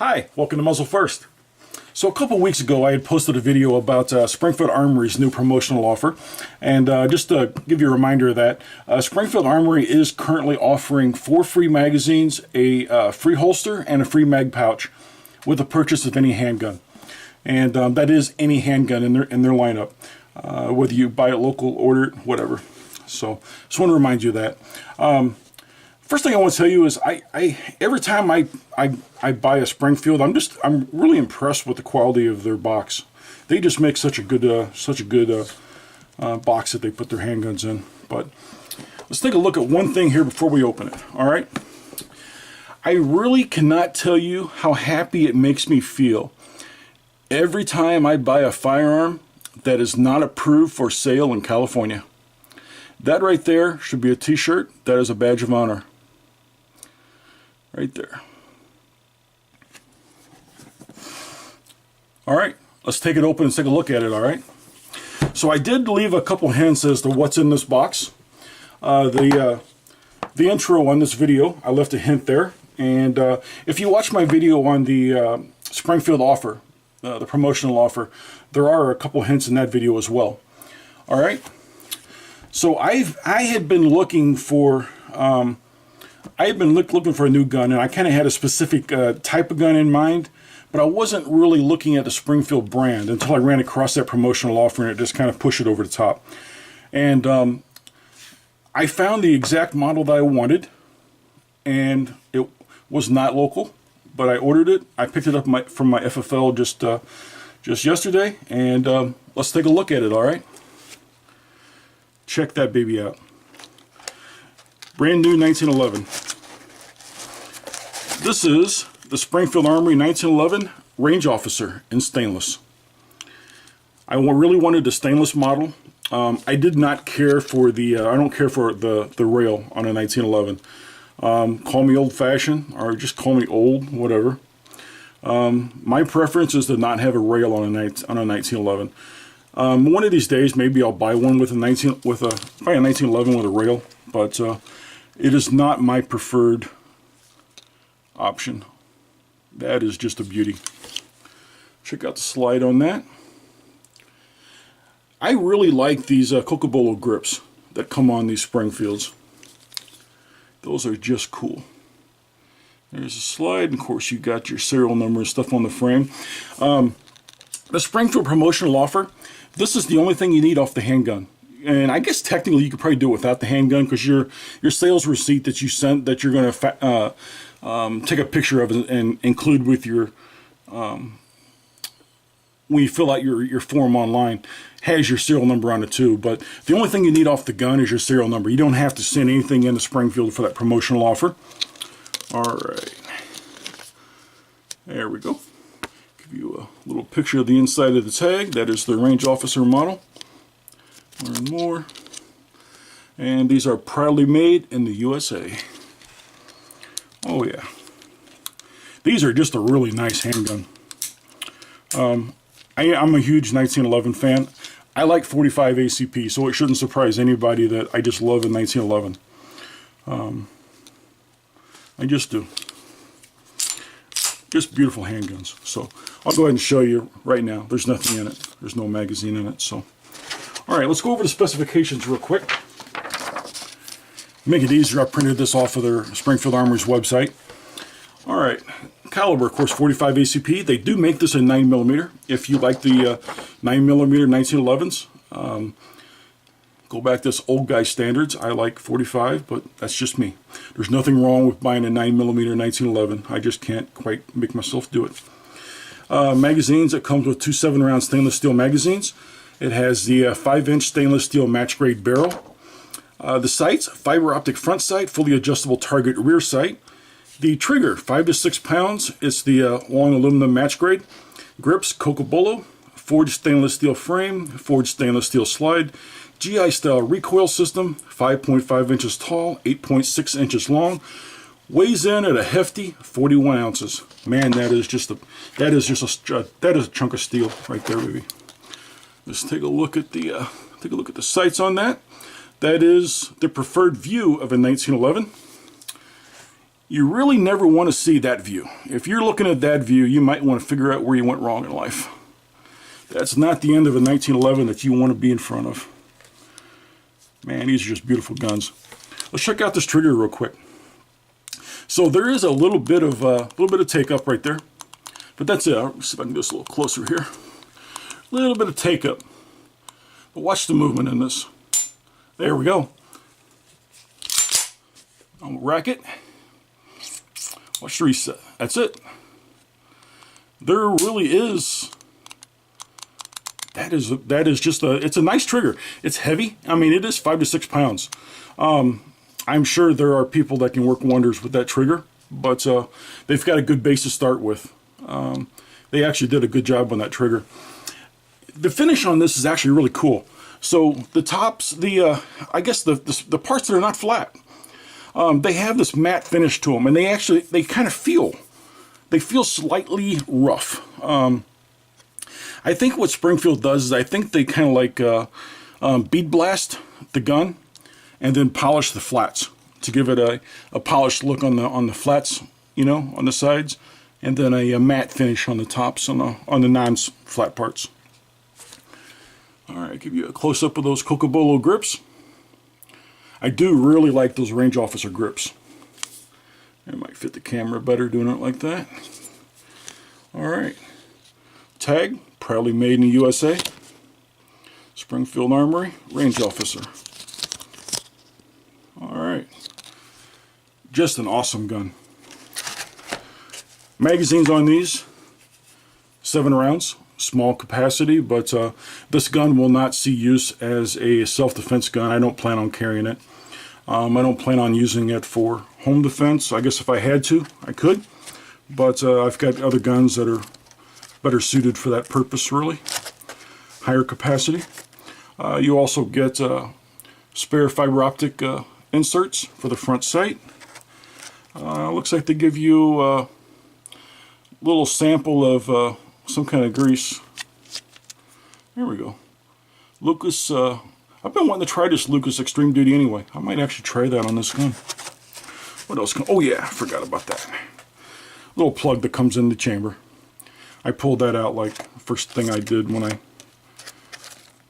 Hi, welcome to Muzzle First. So a couple weeks ago I had posted a video about Springfield Armory's new promotional offer, and just to give you a reminder of that, Springfield Armory is currently offering 4 free magazines, a free holster, and a free mag pouch with the purchase of any handgun. And that is any handgun in their lineup, whether you buy it local, order it, whatever. So just want to remind you of that. First thing I want to tell you is every time I buy a Springfield, I'm really impressed with the quality of their box. They just make such a good box that they put their handguns in. But let's take a look at one thing here before we open it. All right. I really cannot tell you how happy it makes me feel every time I buy a firearm that is not approved for sale in California. That right there should be a t-shirt. That is a badge of honor. Right there. All right, let's take it open and take a look at it, all right? So I did leave a couple hints as to what's in this box. The intro on this video, I left a hint there. And if you watch my video on the Springfield offer, the promotional offer, there are a couple hints in that video as well. All right. So I had been looking for looking for a new gun, and I kind of had a specific type of gun in mind, but I wasn't really looking at the Springfield brand until I ran across that promotional offer, and it just kind of pushed it over the top. And I found the exact model that I wanted, and it was not local, but I ordered it. I picked it up from my FFL just yesterday, and let's take a look at it, all right? Check that baby out. Brand new 1911. This is the Springfield Armory 1911 Range Officer in stainless. I really wanted the stainless model. I did not care for the, I don't care for the rail on a 1911. Call me old-fashioned or just call me old, whatever. My preference is to not have a rail on a 1911. One of these days, maybe I'll buy one with a 1911 with a rail, but it is not my preferred option. That is just a beauty. Check out the slide on that. I really like these Cocobolo grips that come on these Springfields. Those are just cool. There's a slide, and of course you got your serial number and stuff on the frame. The Springfield promotional offer, this is the only thing you need off the handgun. And I guess technically you could probably do it without the handgun, because your sales receipt that you sent, that you're going to take a picture of and include with your when you fill out your form online, has your serial number on it too. But the only thing you need off the gun is your serial number. You don't have to send anything into Springfield for that promotional offer. All right, there we go. Give you a little picture of the inside of the tag. That is the Range Officer model. Learn more. And these are proudly made in the USA. Oh yeah. These are just a really nice handgun. I'm a huge 1911 fan. I like 45 ACP, so it shouldn't surprise anybody that I just love a 1911. I just do. Just beautiful handguns. So I'll go ahead and show you right now. There's nothing in it. There's no magazine in it. So, all right, let's go over the specifications real quick. Make it easier, I printed this off of their Springfield Armory's website. All right, caliber, of course, 45 ACP. They do make this in 9mm. If you like the 9mm 1911s, go back to this old guy standards. I like 45, but that's just me. There's nothing wrong with buying a 9mm 1911. I just can't quite make myself do it. Magazines, it comes with 2 7-round stainless steel magazines. It has the 5-inch stainless steel match grade barrel. The sights, fiber optic front sight, fully adjustable target rear sight. The trigger, 5 to 6 pounds. It's the long aluminum match grade. Grips, Cocobolo. Forged stainless steel frame, forged stainless steel slide. GI style recoil system, 5.5 inches tall, 8.6 inches long. Weighs in at a hefty 41 ounces. Man, that is a chunk of steel right there, baby. Let's take a look at the sights on that. That is the preferred view of a 1911. you really never want to see that view. If you're looking at that view, you might want to figure out where you went wrong in life. That's not the end of a 1911 that you want to be in front of. Man, these are just beautiful guns. Let's check out this trigger real quick. So there is a little bit of take up right there, but that's it. I'll see if I can do this a little closer here. A little bit of take up. But watch the movement in this. There we go. I'll rack it. Watch the reset. That's it. There really is. That is just it's a nice trigger. It's heavy. I mean, it is 5 to 6 pounds. I'm sure there are people that can work wonders with that trigger, but they've got a good base to start with. They actually did a good job on that trigger. The finish on this is actually really cool. So the tops, I guess the parts that are not flat, they have this matte finish to them, and they kind of feel slightly rough. I think what Springfield does is I think they kind of like bead blast the gun and then polish the flats to give it a polished look on the flats, you know, on the sides, and then a matte finish on the tops on the non-flat parts. All right, give you a close-up of those Cocobolo grips. I do really like those range officer grips. It might fit the camera better doing it like that. All right. Tag, proudly made in the USA. Springfield Armory, range officer. All right. Just an awesome gun. Magazines on these, 7 rounds. Small capacity, but this gun will not see use as a self-defense gun. I don't plan on carrying it. I don't plan on using it for home defense. I guess if I had to, I could, but I've got other guns that are better suited for that purpose, really. Higher capacity. You also get spare fiber optic inserts for the front sight. Looks like they give you a little sample of some kind of grease. There we go. Lucas, I've been wanting to try this Lucas Extreme Duty anyway. I might actually try that on this gun. What else? Oh yeah, I forgot about that. Little plug that comes in the chamber. I pulled that out like first thing I did when I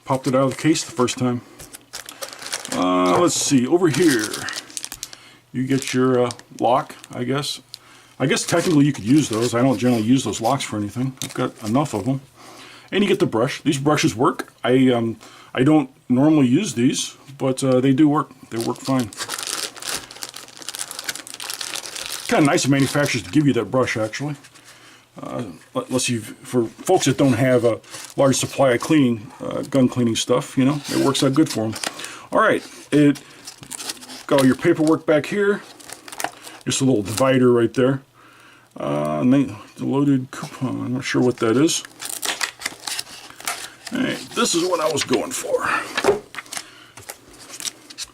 popped it out of the case the first time. Let's see, over here you get your lock, I guess. I guess technically you could use those. I don't generally use those locks for anything. I've got enough of them. And you get the brush. These brushes work. I don't normally use these, but they do work. They work fine. Kind of nice of manufacturers to give you that brush, actually. Unless for folks that don't have a large supply of cleaning, gun cleaning stuff, you know, it works out good for them. All right, it got all your paperwork back here. Just a little divider right there. The loaded coupon. I'm not sure what that is. All right, this is what I was going for.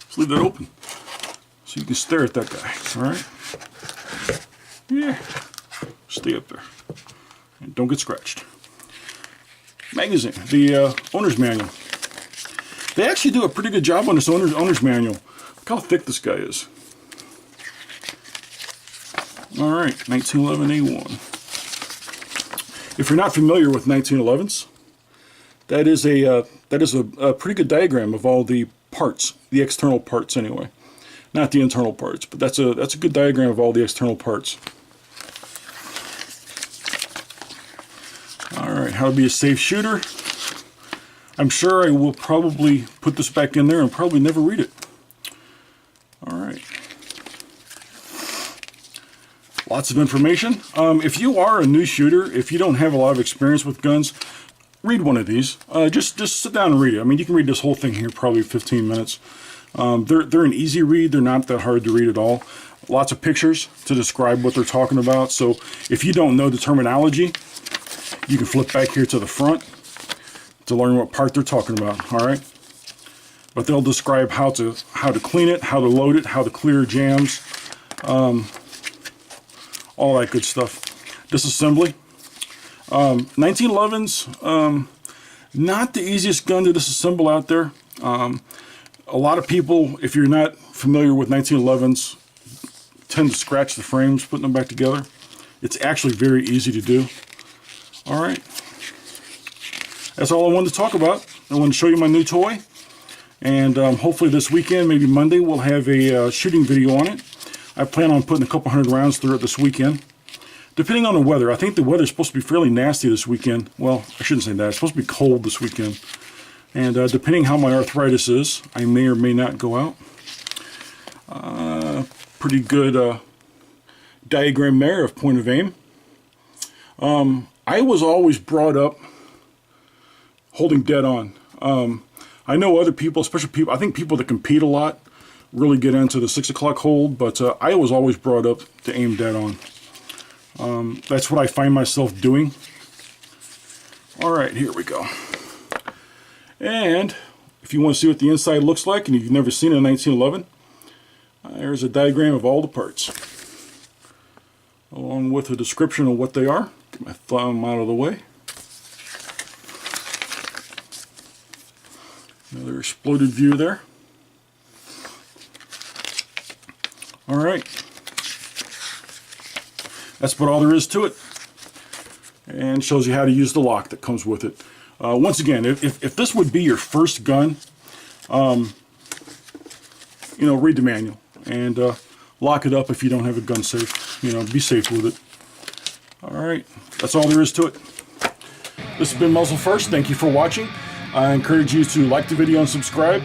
Let's leave that open so you can stare at that guy. All right. Yeah. Stay up there. And don't get scratched. Magazine. The owner's manual. They actually do a pretty good job on this owner's manual. Look how thick this guy is. All right, 1911 A1. If you're not familiar with 1911s, that is a pretty good diagram of all the parts, the external parts anyway, not the internal parts, but that's a good diagram of all the external parts. All right, how to be a safe shooter. I'm sure I will probably put this back in there and probably never read it. All right. Lots of information. If you are a new shooter, if you don't have a lot of experience with guns, read one of these. Just sit down and read it. I mean, you can read this whole thing here probably 15 minutes. They're an easy read. They're not that hard to read at all. Lots of pictures to describe what they're talking about. So if you don't know the terminology, you can flip back here to the front to learn what part they're talking about. All right. But they'll describe how to clean it, how to load it, how to clear jams. All that good stuff. Disassembly. 1911s, not the easiest gun to disassemble out there. A lot of people, if you're not familiar with 1911s, tend to scratch the frames putting them back together. It's actually very easy to do. All right. That's all I wanted to talk about. I wanted to show you my new toy. And hopefully this weekend, maybe Monday, we'll have a shooting video on it. I plan on putting a couple hundred rounds through it this weekend. Depending on the weather. I think the weather's supposed to be fairly nasty this weekend. Well, I shouldn't say that. It's supposed to be cold this weekend. And depending how my arthritis is, I may or may not go out. Pretty good diagram there of point of aim. I was always brought up holding dead on. I know other people, especially people, I think people that compete a lot, really get into the 6 o'clock hold, but I was always brought up to aim dead on. That's what I find myself doing. All right, here we go. And if you want to see what the inside looks like, and you've never seen a 1911, there's a diagram of all the parts, along with a description of what they are. Get my thumb out of the way. Another exploded view there. All right. That's about all there is to it. And shows you how to use the lock that comes with it. Once again, if this would be your first gun, you know, read the manual and lock it up if you don't have a gun safe. You know, be safe with it. All right. That's all there is to it. This has been Muzzle First. Thank you for watching. I encourage you to like the video and subscribe.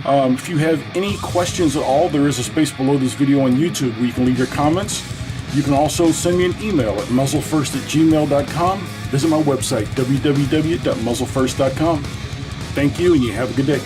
If you have any questions at all, there is a space below this video on YouTube where you can leave your comments. You can also send me an email at muzzlefirst@gmail.com. Visit my website, www.muzzlefirst.com. Thank you, and you have a good day.